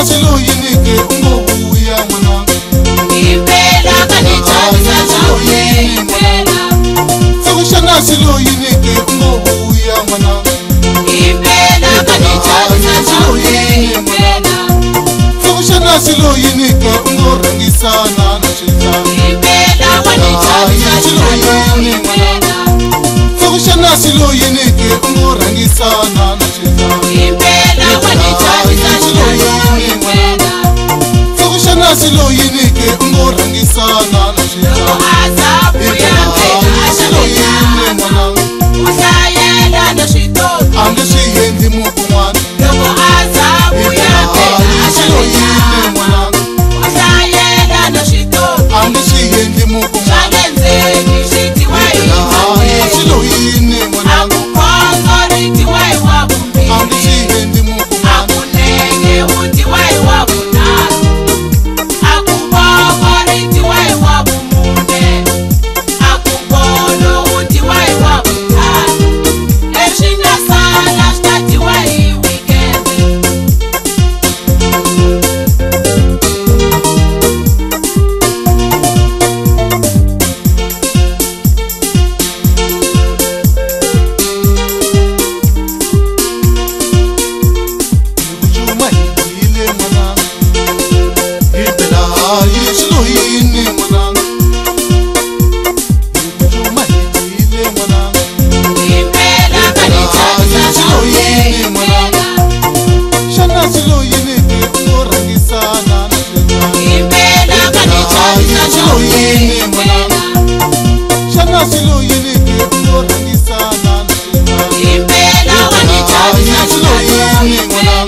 silo yinike ungobuya mwananga impela kanithatha nawe impela sokushana silo yinike ungobuya mwananga impela kanithatha nawe impela sokushana silo yinike ungorangisana na shitani impela kanithatha nawe impela sokushana silo yinike ungorangisana na shitani impela kanithatha nawe impela sokushana silo yinike ungorangisana na shitani azabu yangena silo yinike mwananga usayela noshitoto angeshiyendi mukumwana loko azabu yangena silo yinike mwananga usayela noshitoto angeshiyendi mukumwana shakenzeni shiti silo yinike mwananga akukhonzo riti wayiwabumbili angeshiyendi mukumwana akunenge uti wayiwabunalo akuboko riti wayiwabumune akubolo uti wayiwabutalo leshingasala stati wayiwikende Juma ile mwananga ipela silo yinike mwananga Juma ile mwananga impela kanithatha nawe impela shana silo yinike ungorangisana na shitani impela kanithatha nawe impela shana silo yinike ungorangisana na shitani impela kanithatha nawe impela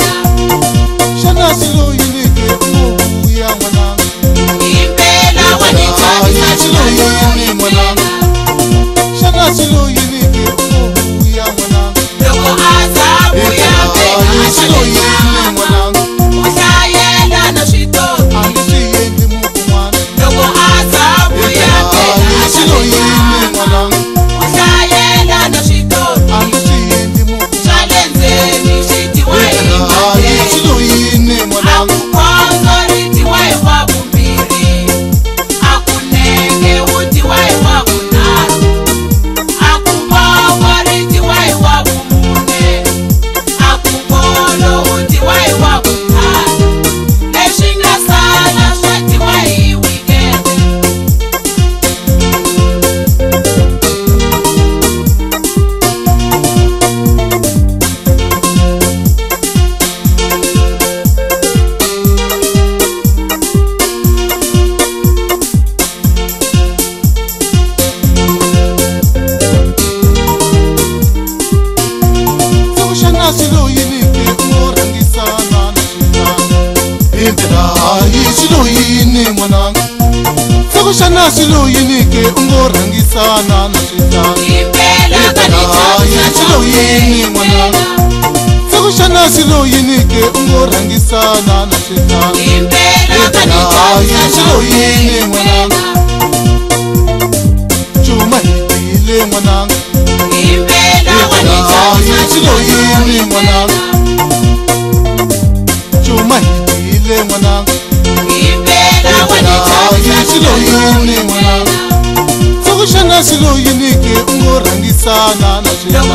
shana silo yinike ungobuya mwananga impela kanithatha nawe impela shana silo yinike ungobuya mwananga loko azabu yangena silo yinike mwananga usayela noshitoto angeshiyendi mukumwana loko azabu yangena silo yinike mwananga usayela noshitoto angeshiyendi mukumwana shalenzeni shiti wayiwabunile silo yinike mwananga akukhonzo riti wayiwabumbili akunenge uti wayiwabunalo akuboko riti wayiwabumune akubolo uti wayiwabutalo leshingasala swati wayiwikende sokushana silo yinike ungorangisana na shitani impela silo yinike mwananga sokushana silo yinike ungorangisana na shitani impela kanithatha silo nawe yinike mwananga impela sokushana silo yinike ungorangisana na shitani impela kanithatha silo nawe yinike impela mwananga Juma ile mwananga impela kanithatha silo nawe yinike mwananga impela Juma ile mwananga impela kanithatha silo nawe yinike mwananga impela sokushana silo yinike ungorangisana na loko shitani